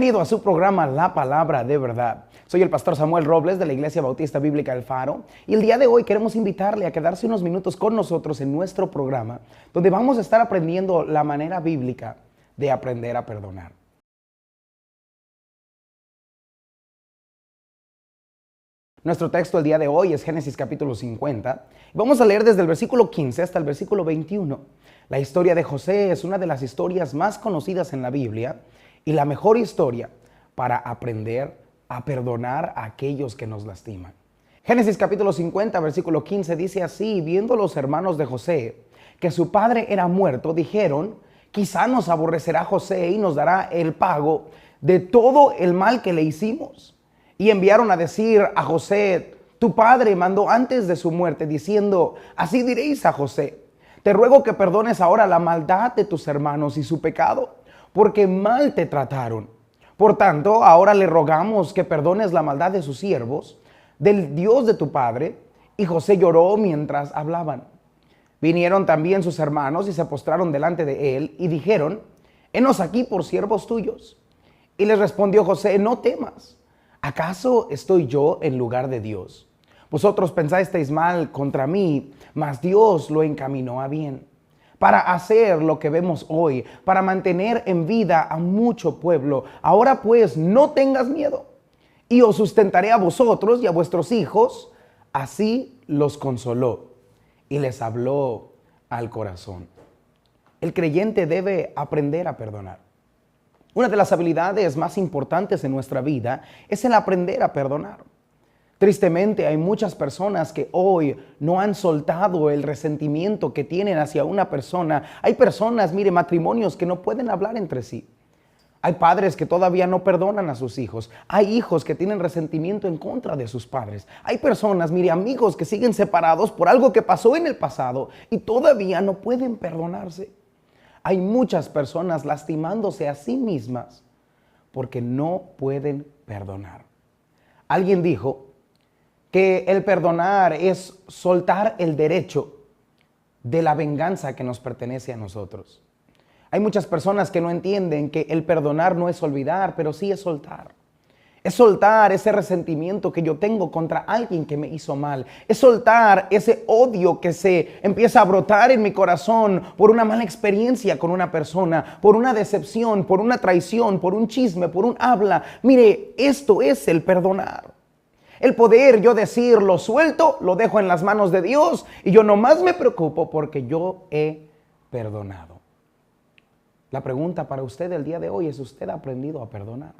Bienvenido a su programa La Palabra de Verdad. Soy el pastor Samuel Robles de la Iglesia Bautista Bíblica El Faro y el día de hoy queremos invitarle a quedarse unos minutos con nosotros en nuestro programa donde vamos a estar aprendiendo la manera bíblica de aprender a perdonar. Nuestro texto el día de hoy es Génesis capítulo 50. Vamos a leer desde el versículo 15 hasta el versículo 21. La historia de José es una de las historias más conocidas en la Biblia y la mejor historia para aprender a perdonar a aquellos que nos lastiman. Génesis capítulo 50, versículo 15 dice así: viendo los hermanos de José que su padre era muerto, dijeron: quizá nos aborrecerá José y nos dará el pago de todo el mal que le hicimos. Y enviaron a decir a José: tu padre mandó antes de su muerte, diciendo: así diréis a José, te ruego que perdones ahora la maldad de tus hermanos y su pecado, porque mal te trataron. Por tanto, ahora le rogamos que perdones la maldad de sus siervos, del Dios de tu padre. Y José lloró mientras hablaban. Vinieron también sus hermanos y se postraron delante de él y dijeron: henos aquí por siervos tuyos. Y les respondió José: no temas. ¿Acaso estoy yo en lugar de Dios? Vosotros pensasteis mal contra mí, mas Dios lo encaminó a bien, para hacer lo que vemos hoy, para mantener en vida a mucho pueblo. Ahora pues no tengas miedo, y os sustentaré a vosotros y a vuestros hijos. Así los consoló y les habló al corazón. El creyente debe aprender a perdonar. Una de las habilidades más importantes en nuestra vida es el aprender a perdonar. Tristemente, hay muchas personas que hoy no han soltado el resentimiento que tienen hacia una persona. Hay personas, matrimonios que no pueden hablar entre sí. Hay padres que todavía no perdonan a sus hijos. Hay hijos que tienen resentimiento en contra de sus padres. Hay personas, amigos que siguen separados por algo que pasó en el pasado y todavía no pueden perdonarse. Hay muchas personas lastimándose a sí mismas porque no pueden perdonar. Alguien dijo que el perdonar es soltar el derecho de la venganza que nos pertenece a nosotros. Hay muchas personas que no entienden que el perdonar no es olvidar, pero sí es soltar. Es soltar ese resentimiento que yo tengo contra alguien que me hizo mal. Es soltar ese odio que se empieza a brotar en mi corazón por una mala experiencia con una persona, por una decepción, por una traición, por un chisme, por un habla. Esto es el perdonar. El poder yo decir: lo suelto, lo dejo en las manos de Dios y yo nomás me preocupo porque yo he perdonado. La pregunta para usted el día de hoy es: ¿usted ha aprendido a perdonar?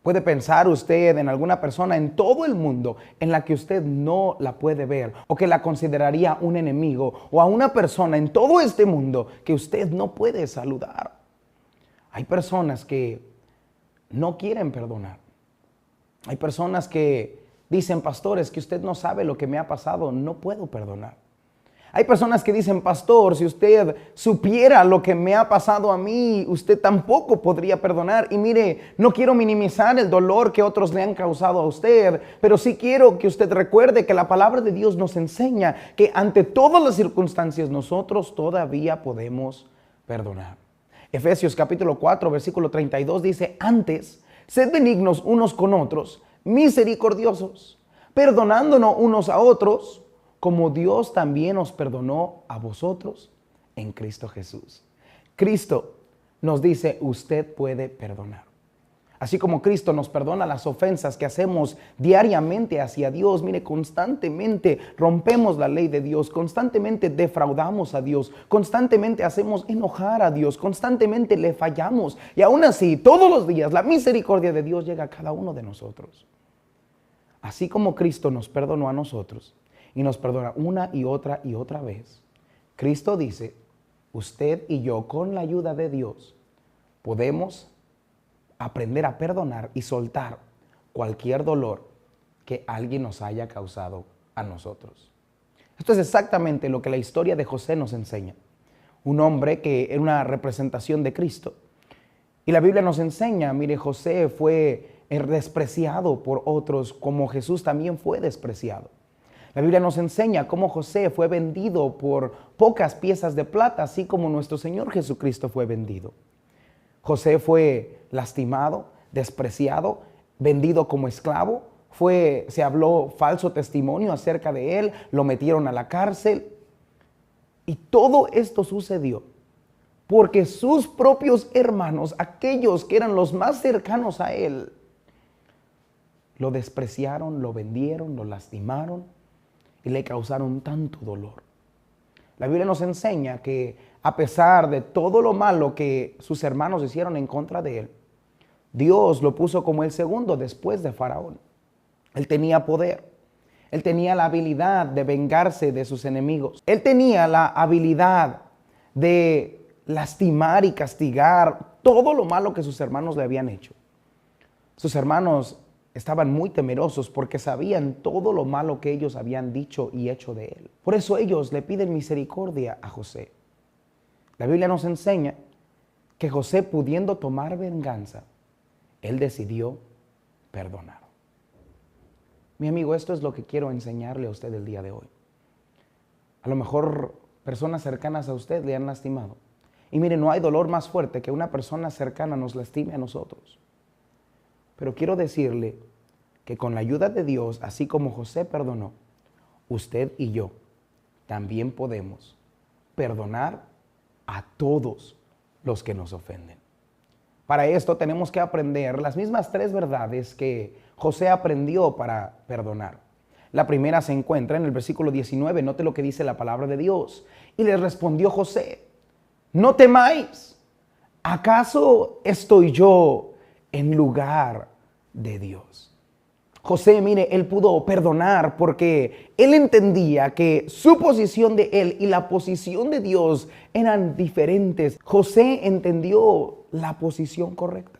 ¿Puede pensar usted en alguna persona en todo el mundo en la que usted no la puede ver o que la consideraría un enemigo, o a una persona en todo este mundo que usted no puede saludar? Hay personas que no quieren perdonar. Hay personas que dicen: pastor, es que usted no sabe lo que me ha pasado, no puedo perdonar. Hay personas que dicen: pastor, si usted supiera lo que me ha pasado a mí, usted tampoco podría perdonar. Y no quiero minimizar el dolor que otros le han causado a usted, pero sí quiero que usted recuerde que la palabra de Dios nos enseña que ante todas las circunstancias nosotros todavía podemos perdonar. Efesios capítulo 4, versículo 32 dice: antes, sed benignos unos con otros, misericordiosos, perdonándonos unos a otros, como Dios también os perdonó a vosotros en Cristo Jesús. Cristo nos dice: usted puede perdonar. Así como Cristo nos perdona las ofensas que hacemos diariamente hacia Dios. Constantemente rompemos la ley de Dios, constantemente defraudamos a Dios, constantemente hacemos enojar a Dios, constantemente le fallamos. Y aún así, todos los días, la misericordia de Dios llega a cada uno de nosotros. Así como Cristo nos perdonó a nosotros, y nos perdona una y otra vez, Cristo dice: usted y yo, con la ayuda de Dios, podemos aprender a perdonar y soltar cualquier dolor que alguien nos haya causado a nosotros. Esto es exactamente lo que la historia de José nos enseña. Un hombre que era una representación de Cristo. Y la Biblia nos enseña, José fue despreciado por otros, como Jesús también fue despreciado. La Biblia nos enseña cómo José fue vendido por pocas piezas de plata, así como nuestro Señor Jesucristo fue vendido. José fue lastimado, despreciado, vendido como esclavo. Se habló falso testimonio acerca de él, lo metieron a la cárcel. Y todo esto sucedió porque sus propios hermanos, aquellos que eran los más cercanos a él, lo despreciaron, lo vendieron, lo lastimaron y le causaron tanto dolor. La Biblia nos enseña que a pesar de todo lo malo que sus hermanos hicieron en contra de él, Dios lo puso como el segundo después de Faraón. Él tenía poder. Él tenía la habilidad de vengarse de sus enemigos. Él tenía la habilidad de lastimar y castigar todo lo malo que sus hermanos le habían hecho. Sus hermanos estaban muy temerosos porque sabían todo lo malo que ellos habían dicho y hecho de él. Por eso ellos le piden misericordia a José. La Biblia nos enseña que José, pudiendo tomar venganza, él decidió perdonar. Mi amigo, esto es lo que quiero enseñarle a usted el día de hoy. A lo mejor personas cercanas a usted le han lastimado. Y mire, no hay dolor más fuerte que una persona cercana nos lastime a nosotros. Pero quiero decirle que con la ayuda de Dios, así como José perdonó, usted y yo también podemos perdonar a todos los que nos ofenden. Para esto tenemos que aprender las mismas 3 verdades que José aprendió para perdonar. La primera se encuentra en el versículo 19, note lo que dice la palabra de Dios. Y les respondió José: no temáis, ¿acaso estoy yo en lugar de Dios? José, mire, él pudo perdonar porque él entendía que su posición de él y la posición de Dios eran diferentes. José entendió la posición correcta.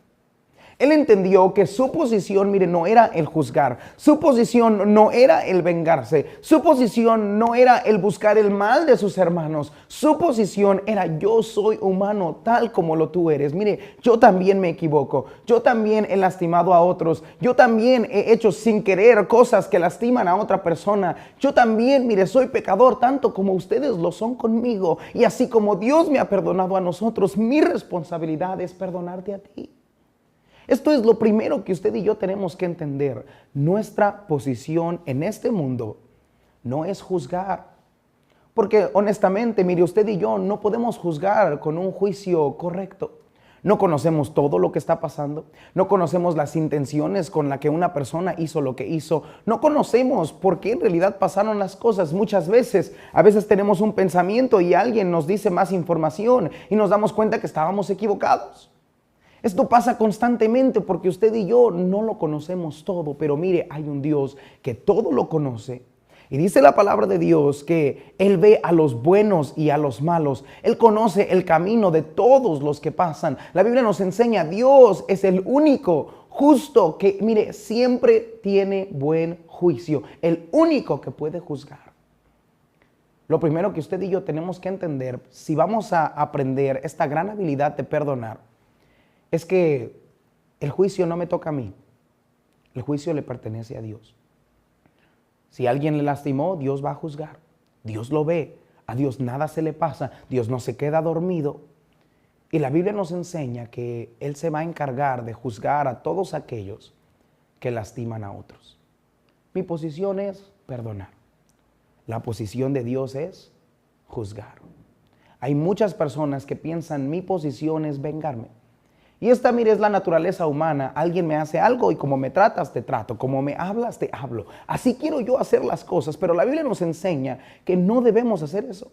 Él entendió que su posición, mire, no era el juzgar, su posición no era el vengarse, su posición no era el buscar el mal de sus hermanos, su posición era: yo soy humano tal como lo tú eres. Mire, yo también me equivoco, yo también he lastimado a otros, yo también he hecho sin querer cosas que lastiman a otra persona, yo también, mire, soy pecador tanto como ustedes lo son conmigo, y así como Dios me ha perdonado a nosotros, mi responsabilidad es perdonarte a ti. Esto es lo primero que usted y yo tenemos que entender. Nuestra posición en este mundo no es juzgar. Porque honestamente, mire, usted y yo no podemos juzgar con un juicio correcto. No conocemos todo lo que está pasando. No conocemos las intenciones con las que una persona hizo lo que hizo. No conocemos por qué en realidad pasaron las cosas. Muchas veces, a veces tenemos un pensamiento y alguien nos dice más información y nos damos cuenta que estábamos equivocados. Esto pasa constantemente porque usted y yo no lo conocemos todo, pero mire, hay un Dios que todo lo conoce. Y dice la palabra de Dios que Él ve a los buenos y a los malos. Él conoce el camino de todos los que pasan. La Biblia nos enseña: Dios es el único justo que, mire, siempre tiene buen juicio. El único que puede juzgar. Lo primero que usted y yo tenemos que entender, si vamos a aprender esta gran habilidad de perdonar, es que el juicio no me toca a mí, el juicio le pertenece a Dios. Si alguien le lastimó, Dios va a juzgar, Dios lo ve, a Dios nada se le pasa, Dios no se queda dormido. Y la Biblia nos enseña que Él se va a encargar de juzgar a todos aquellos que lastiman a otros. Mi posición es perdonar, la posición de Dios es juzgar. Hay muchas personas que piensan: mi posición es vengarme. Y esta, mire, es la naturaleza humana. Alguien me hace algo y como me tratas, te trato. Como me hablas, te hablo. Así quiero yo hacer las cosas. Pero la Biblia nos enseña que no debemos hacer eso.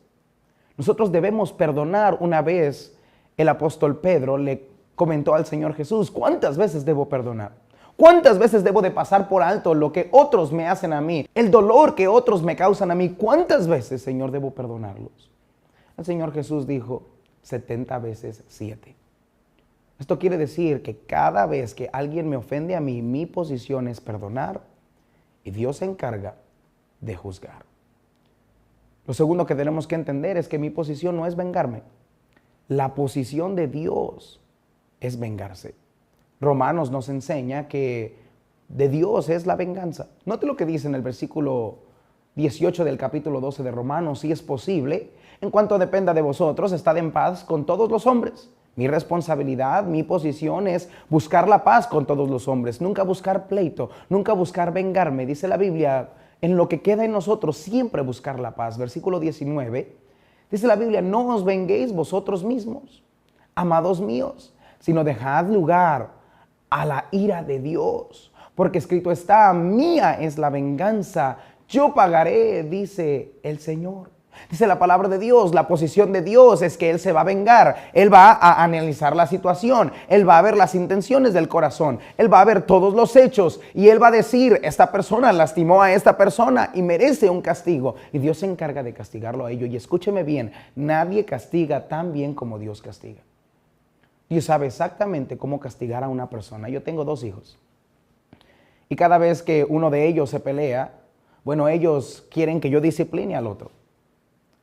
Nosotros debemos perdonar. Una vez el apóstol Pedro le comentó al Señor Jesús: ¿cuántas veces debo perdonar? ¿Cuántas veces debo de pasar por alto lo que otros me hacen a mí? El dolor que otros me causan a mí. ¿Cuántas veces, Señor, debo perdonarlos? El Señor Jesús dijo: 70 veces 7. Esto quiere decir que cada vez que alguien me ofende a mí, mi posición es perdonar y Dios se encarga de juzgar. Lo segundo que tenemos que entender es que mi posición no es vengarme. La posición de Dios es vengarse. Romanos nos enseña que de Dios es la venganza. Note lo que dice en el versículo 18 del capítulo 12 de Romanos: si es posible, en cuanto dependa de vosotros, estad en paz con todos los hombres, Mi responsabilidad, mi posición es buscar la paz con todos los hombres, nunca buscar pleito, nunca buscar vengarme. Dice la Biblia, en lo que queda en nosotros, siempre buscar la paz. Versículo 19, dice la Biblia, no os venguéis vosotros mismos, amados míos, sino dejad lugar a la ira de Dios. Porque escrito está, mía es la venganza, yo pagaré, dice el Señor. Dice la palabra de Dios, la posición de Dios es que Él se va a vengar. Él va a analizar la situación. Él va a ver las intenciones del corazón. Él va a ver todos los hechos. Y Él va a decir, esta persona lastimó a esta persona y merece un castigo. Y Dios se encarga de castigarlo a ellos. Y escúcheme bien, nadie castiga tan bien como Dios castiga. Dios sabe exactamente cómo castigar a una persona. Yo tengo 2 hijos. Y cada vez que uno de ellos se pelea, bueno, ellos quieren que yo discipline al otro.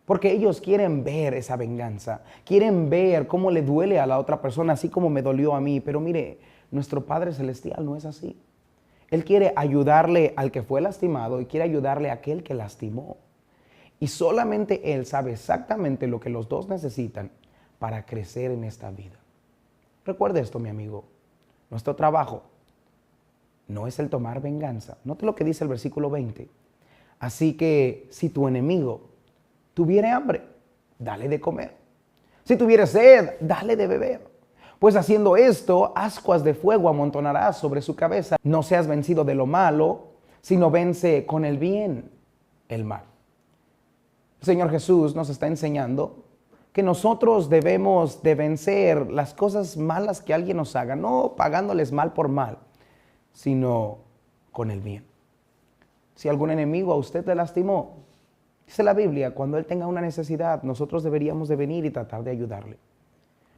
Porque ellos quieren ver esa venganza, quieren ver cómo le duele a la otra persona, así como me dolió a mí. Pero mire, nuestro Padre Celestial no es así. Él quiere ayudarle al que fue lastimado y quiere ayudarle a aquel que lastimó. Y solamente Él sabe exactamente lo que los dos necesitan para crecer en esta vida. Recuerde esto, mi amigo, nuestro trabajo no es el tomar venganza. Note lo que dice el versículo 20. Así que si tu enemigo tuviere hambre, dale de comer. Si tuviere sed, dale de beber. Pues haciendo esto, ascuas de fuego amontonarás sobre su cabeza. No seas vencido de lo malo, sino vence con el bien el mal. El Señor Jesús nos está enseñando que nosotros debemos de vencer las cosas malas que alguien nos haga, no pagándoles mal por mal, sino con el bien. Si algún enemigo a usted le lastimó, dice la Biblia, cuando él tenga una necesidad, nosotros deberíamos de venir y tratar de ayudarle.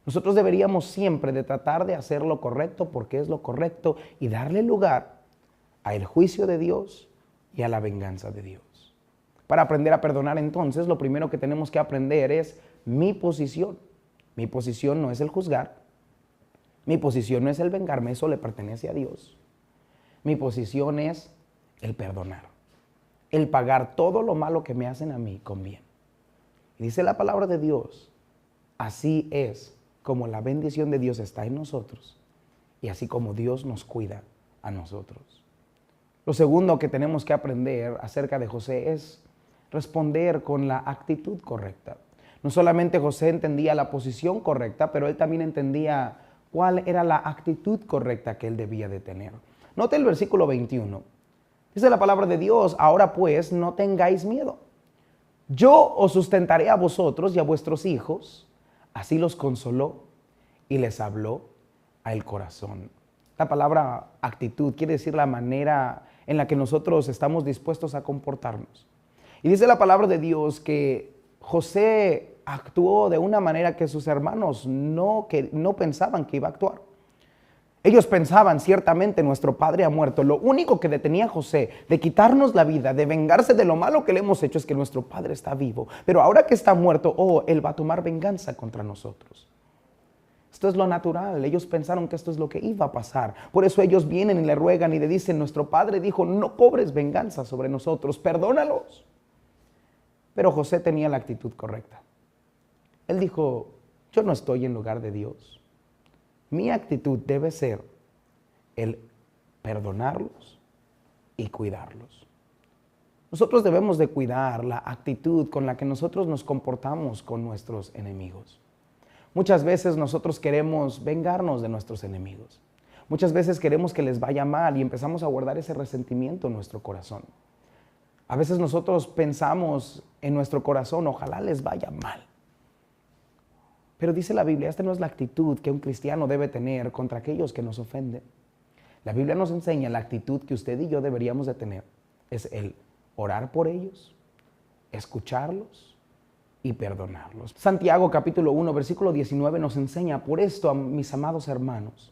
Nosotros deberíamos siempre de tratar de hacer lo correcto porque es lo correcto y darle lugar al juicio de Dios y a la venganza de Dios. Para aprender a perdonar entonces, lo primero que tenemos que aprender es mi posición. Mi posición no es el juzgar. Mi posición no es el vengarme, eso le pertenece a Dios. Mi posición es el perdonar. El pagar todo lo malo que me hacen a mí con bien. Y dice la palabra de Dios, así es como la bendición de Dios está en nosotros y así como Dios nos cuida a nosotros. Lo segundo que tenemos que aprender acerca de José es responder con la actitud correcta. No solamente José entendía la posición correcta, pero él también entendía cuál era la actitud correcta que él debía de tener. Note el versículo 21. Dice la palabra de Dios, ahora pues no tengáis miedo. Yo os sustentaré a vosotros y a vuestros hijos. Así los consoló y les habló al corazón. La palabra actitud quiere decir la manera en la que nosotros estamos dispuestos a comportarnos. Y dice la palabra de Dios que José actuó de una manera que sus hermanos no pensaban que iba a actuar. Ellos pensaban, ciertamente nuestro padre ha muerto. Lo único que detenía a José de quitarnos la vida, de vengarse de lo malo que le hemos hecho, es que nuestro padre está vivo. Pero ahora que está muerto, él va a tomar venganza contra nosotros. Esto es lo natural. Ellos pensaron que esto es lo que iba a pasar. Por eso ellos vienen y le ruegan y le dicen, nuestro padre dijo, no cobres venganza sobre nosotros, perdónalos. Pero José tenía la actitud correcta. Él dijo, yo no estoy en lugar de Dios. Mi actitud debe ser el perdonarlos y cuidarlos. Nosotros debemos de cuidar la actitud con la que nosotros nos comportamos con nuestros enemigos. Muchas veces nosotros queremos vengarnos de nuestros enemigos. Muchas veces queremos que les vaya mal y empezamos a guardar ese resentimiento en nuestro corazón. A veces nosotros pensamos en nuestro corazón, ojalá les vaya mal. Pero dice la Biblia, esta no es la actitud que un cristiano debe tener contra aquellos que nos ofenden. La Biblia nos enseña la actitud que usted y yo deberíamos de tener. Es el orar por ellos, escucharlos y perdonarlos. Santiago capítulo 1, versículo 19 nos enseña, por esto, mis amados hermanos,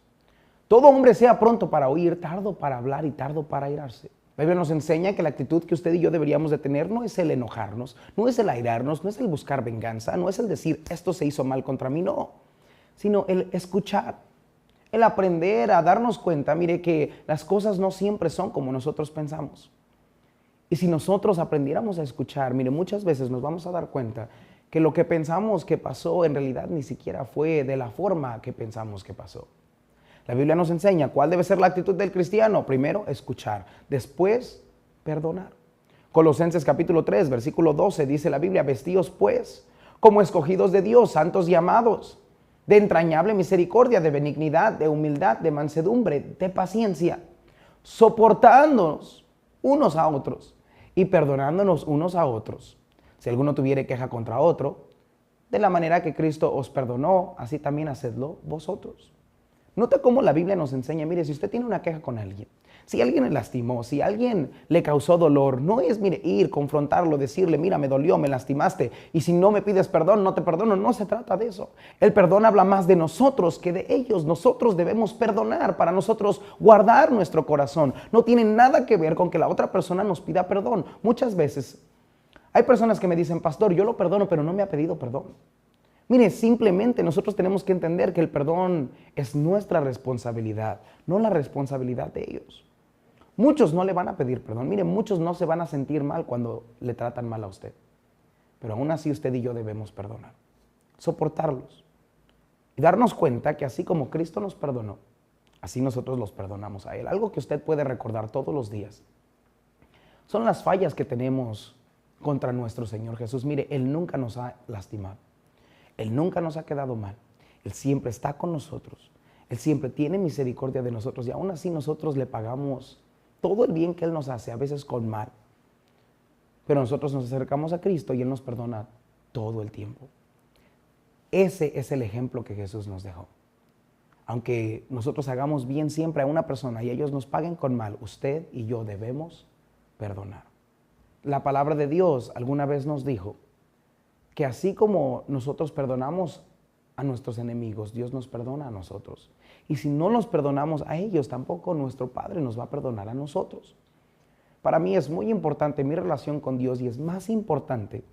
todo hombre sea pronto para oír, tardo para hablar y tardo para airarse. La Biblia nos enseña que la actitud que usted y yo deberíamos de tener no es el enojarnos, no es el airarnos, no es el buscar venganza, no es el decir esto se hizo mal contra mí, no, sino el escuchar, el aprender a darnos cuenta, mire que las cosas no siempre son como nosotros pensamos. Y si nosotros aprendiéramos a escuchar, mire, muchas veces nos vamos a dar cuenta que lo que pensamos que pasó en realidad ni siquiera fue de la forma que pensamos que pasó. La Biblia nos enseña cuál debe ser la actitud del cristiano. Primero, escuchar. Después, perdonar. Colosenses capítulo 3, versículo 12, dice la Biblia: vestíos pues como escogidos de Dios, santos y amados, de entrañable misericordia, de benignidad, de humildad, de mansedumbre, de paciencia, soportándonos unos a otros y perdonándonos unos a otros. Si alguno tuviere queja contra otro, de la manera que Cristo os perdonó, así también hacedlo vosotros. Nota cómo la Biblia nos enseña, mire, si usted tiene una queja con alguien, si alguien le lastimó, si alguien le causó dolor, no es, mire, ir, confrontarlo, decirle: mira, me dolió, me lastimaste, y si no me pides perdón, no te perdono. No se trata de eso. El perdón habla más de nosotros que de ellos. Nosotros debemos perdonar para nosotros guardar nuestro corazón. No tiene nada que ver con que la otra persona nos pida perdón. Muchas veces hay personas que me dicen: pastor, yo lo perdono, pero no me ha pedido perdón. Mire, simplemente nosotros tenemos que entender que el perdón es nuestra responsabilidad, no la responsabilidad de ellos. Muchos no le van a pedir perdón. Mire, muchos no se van a sentir mal cuando le tratan mal a usted. Pero aún así usted y yo debemos perdonar, soportarlos y darnos cuenta que así como Cristo nos perdonó, así nosotros los perdonamos a Él. Algo que usted puede recordar todos los días son las fallas que tenemos contra nuestro Señor Jesús. Mire, Él nunca nos ha lastimado. Él nunca nos ha quedado mal. Él siempre está con nosotros. Él siempre tiene misericordia de nosotros y aún así nosotros le pagamos todo el bien que Él nos hace, a veces con mal. Pero nosotros nos acercamos a Cristo y Él nos perdona todo el tiempo. Ese es el ejemplo que Jesús nos dejó. Aunque nosotros hagamos bien siempre a una persona y ellos nos paguen con mal, usted y yo debemos perdonar. La palabra de Dios alguna vez nos dijo que así como nosotros perdonamos a nuestros enemigos, Dios nos perdona a nosotros. Y si no los perdonamos a ellos, tampoco nuestro Padre nos va a perdonar a nosotros. Para mí es muy importante mi relación con Dios y es más importante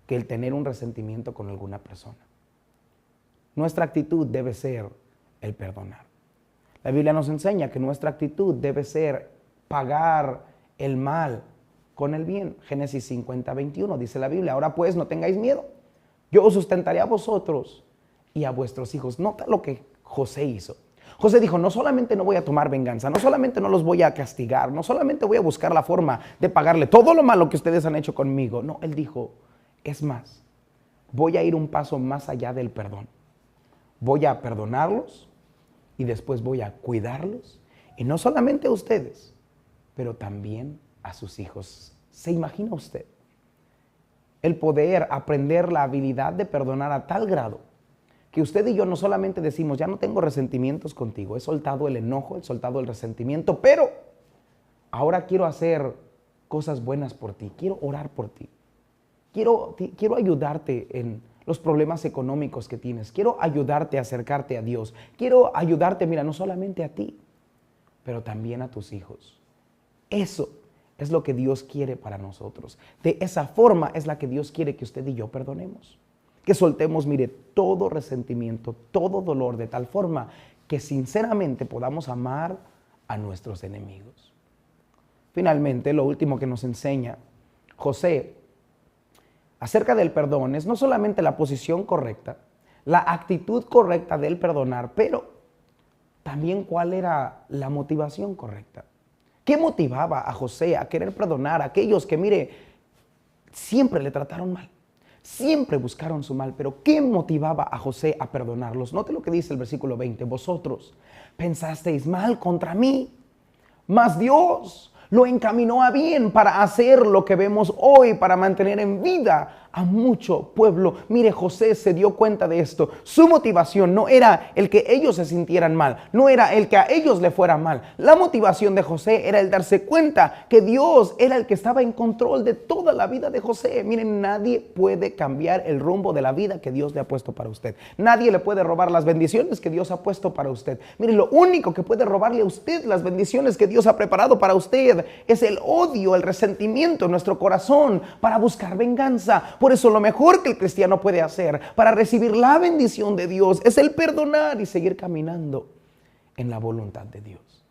que el tener un resentimiento con alguna persona. Nuestra actitud debe ser el perdonar. La Biblia nos enseña que nuestra actitud debe ser pagar el mal con el bien. Génesis 50, 21 dice la Biblia: ahora pues no tengáis miedo, yo os sustentaré a vosotros y a vuestros hijos. Nota lo que José hizo. José dijo: no solamente no voy a tomar venganza, no solamente no los voy a castigar, no solamente voy a buscar la forma de pagarle todo lo malo que ustedes han hecho conmigo. No, él dijo: es más, voy a ir un paso más allá del perdón. Voy a perdonarlos y después voy a cuidarlos. Y no solamente a ustedes, pero también a sus hijos. ¿Se imagina usted el poder aprender la habilidad de perdonar a tal grado que usted y yo no solamente decimos: ya no tengo resentimientos contigo, he soltado el enojo, he soltado el resentimiento, pero ahora quiero hacer cosas buenas por ti, quiero orar por ti, quiero ayudarte en los problemas económicos que tienes, quiero ayudarte a acercarte a Dios, quiero ayudarte, mira, no solamente a ti, pero también a tus hijos. Eso es lo que Dios quiere para nosotros. De esa forma es la que Dios quiere que usted y yo perdonemos. Que soltemos, mire, todo resentimiento, todo dolor, de tal forma que sinceramente podamos amar a nuestros enemigos. Finalmente, lo último que nos enseña José acerca del perdón es no solamente la posición correcta, la actitud correcta del perdonar, pero también cuál era la motivación correcta. ¿Qué motivaba a José a querer perdonar a aquellos que, mire, siempre le trataron mal? Siempre buscaron su mal, pero ¿qué motivaba a José a perdonarlos? Note lo que dice el versículo 20. Vosotros pensasteis mal contra mí, mas Dios lo encaminó a bien para hacer lo que vemos hoy, para mantener en vida a mucho pueblo. Mire, José se dio cuenta de esto. Su motivación no era el que ellos se sintieran mal, no era el que a ellos le fuera mal. La motivación de José era el darse cuenta que Dios era el que estaba en control de toda la vida de José. Miren, nadie puede cambiar el rumbo de la vida que Dios le ha puesto para usted. Nadie le puede robar las bendiciones que Dios ha puesto para usted. Miren, lo único que puede robarle a usted las bendiciones que Dios ha preparado para usted es el odio, el resentimiento en nuestro corazón para buscar venganza. Por eso lo mejor que el cristiano puede hacer para recibir la bendición de Dios es el perdonar y seguir caminando en la voluntad de Dios.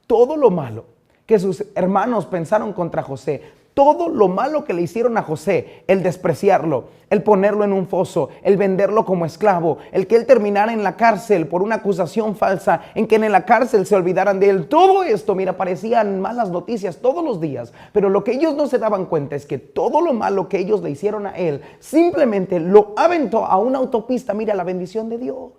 Todo lo malo que sus hermanos pensaron contra José, Todo lo malo que le hicieron a José, el despreciarlo, el ponerlo en un foso, el venderlo como esclavo, el que él terminara en la cárcel por una acusación falsa, en que en la cárcel se olvidaran de él. Todo esto, mira, parecían malas noticias todos los días, pero lo que ellos no se daban cuenta es que todo lo malo que ellos le hicieron a él, simplemente lo aventó a una autopista, mira, la bendición de Dios.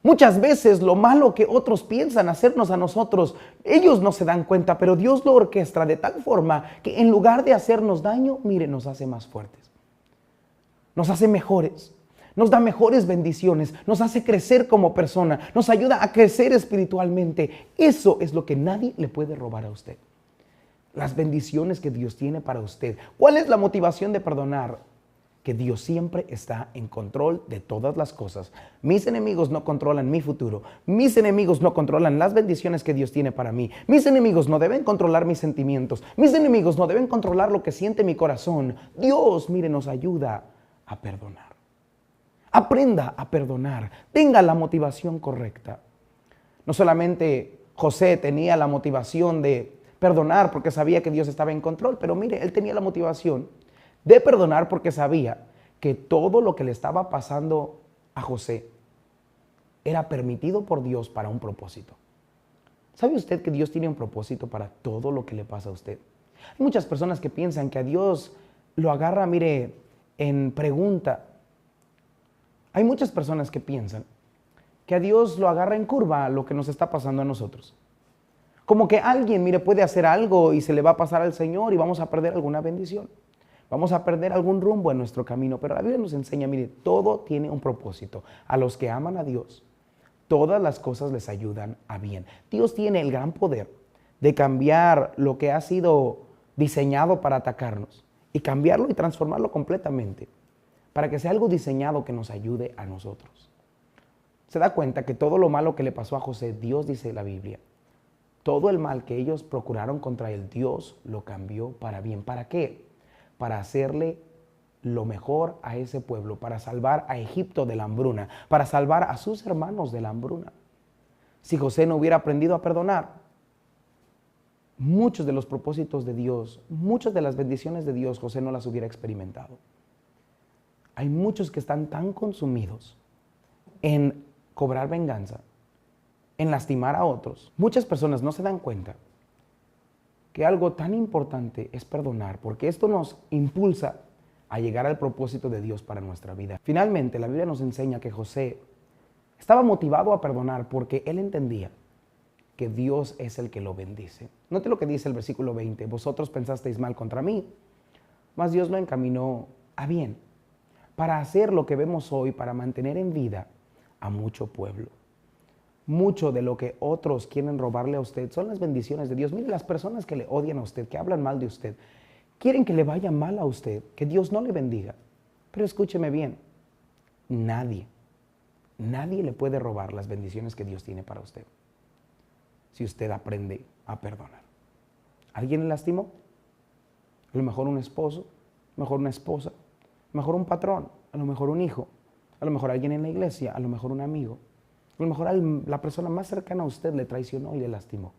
Muchas veces lo malo que otros piensan hacernos a nosotros, ellos no se dan cuenta, pero Dios lo orquesta de tal forma que en lugar de hacernos daño, mire, nos hace más fuertes. Nos hace mejores, nos da mejores bendiciones, nos hace crecer como persona, nos ayuda a crecer espiritualmente. Eso es lo que nadie le puede robar a usted. Las bendiciones que Dios tiene para usted. ¿Cuál es la motivación de perdonar? Que Dios siempre está en control de todas las cosas. Mis enemigos no controlan mi futuro. Mis enemigos no controlan las bendiciones que Dios tiene para mí. Mis enemigos no deben controlar mis sentimientos. Mis enemigos no deben controlar lo que siente mi corazón. Dios, mire, nos ayuda a perdonar. Aprenda a perdonar. Tenga la motivación correcta. No solamente José tenía la motivación de perdonar porque sabía que Dios estaba en control, pero mire, él tenía la motivación de perdonar porque sabía que todo lo que le estaba pasando a José era permitido por Dios para un propósito. ¿Sabe usted que Dios tiene un propósito para todo lo que le pasa a usted? Hay muchas personas que piensan que a Dios lo agarra, mire, en pregunta. Hay muchas personas que piensan que a Dios lo agarra en curva lo que nos está pasando a nosotros. Como que alguien, mire, puede hacer algo y se le va a pasar al Señor y vamos a perder alguna bendición. Vamos a perder algún rumbo en nuestro camino, pero la Biblia nos enseña, mire, todo tiene un propósito. A los que aman a Dios, todas las cosas les ayudan a bien. Dios tiene el gran poder de cambiar lo que ha sido diseñado para atacarnos y cambiarlo y transformarlo completamente para que sea algo diseñado que nos ayude a nosotros. Se da cuenta que todo lo malo que le pasó a José, Dios dice en la Biblia, todo el mal que ellos procuraron contra él, Dios lo cambió para bien. ¿Para qué? Para hacerle lo mejor a ese pueblo, para salvar a Egipto de la hambruna, para salvar a sus hermanos de la hambruna. Si José no hubiera aprendido a perdonar, muchos de los propósitos de Dios, muchas de las bendiciones de Dios, José no las hubiera experimentado. Hay muchos que están tan consumidos en cobrar venganza, en lastimar a otros. Muchas personas no se dan cuenta que algo tan importante es perdonar, porque esto nos impulsa a llegar al propósito de Dios para nuestra vida. Finalmente, la Biblia nos enseña que José estaba motivado a perdonar porque él entendía que Dios es el que lo bendice. Note lo que dice el versículo 20. Vosotros pensasteis mal contra mí, mas Dios lo encaminó a bien, para hacer lo que vemos hoy, para mantener en vida a mucho pueblo. Mucho de lo que otros quieren robarle a usted son las bendiciones de Dios. Mire, las personas que le odian a usted, que hablan mal de usted, quieren que le vaya mal a usted, que Dios no le bendiga. Pero escúcheme bien, nadie le puede robar las bendiciones que Dios tiene para usted si usted aprende a perdonar. ¿Alguien le lastimó? A lo mejor un esposo, a lo mejor una esposa, a lo mejor un patrón, a lo mejor un hijo, a lo mejor alguien en la iglesia, a lo mejor un amigo. A lo mejor la persona más cercana a usted le traicionó y le lastimó.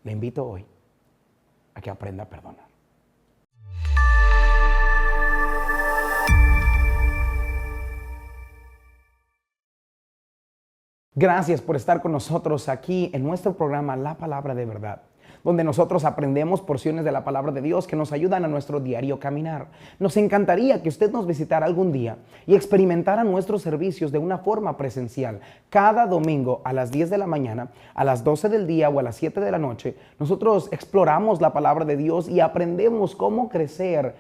Le invito hoy a que aprenda a perdonar. Gracias por estar con nosotros aquí en nuestro programa La Palabra de Verdad, donde nosotros aprendemos porciones de la palabra de Dios que nos ayudan a nuestro diario caminar. Nos encantaría que usted nos visitara algún día y experimentara nuestros servicios de una forma presencial. Cada domingo a las 10 de la mañana, a las 12 del día o a las 7 de la noche, nosotros exploramos la palabra de Dios y aprendemos cómo crecer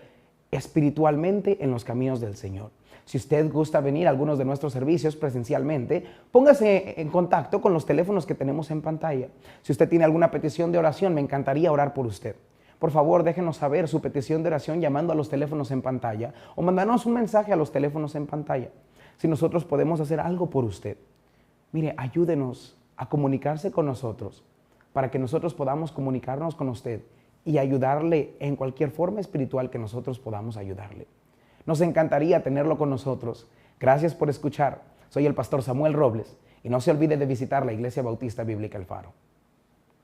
espiritualmente en los caminos del Señor. Si usted gusta venir a algunos de nuestros servicios presencialmente, póngase en contacto con los teléfonos que tenemos en pantalla. Si usted tiene alguna petición de oración, me encantaría orar por usted. Por favor, déjenos saber su petición de oración llamando a los teléfonos en pantalla o mandándonos un mensaje a los teléfonos en pantalla. Si nosotros podemos hacer algo por usted, mire, ayúdenos a comunicarse con nosotros para que nosotros podamos comunicarnos con usted y ayudarle en cualquier forma espiritual que nosotros podamos ayudarle. Nos encantaría tenerlo con nosotros. Gracias por escuchar. Soy el pastor Samuel Robles y no se olvide de visitar la Iglesia Bautista Bíblica El Faro.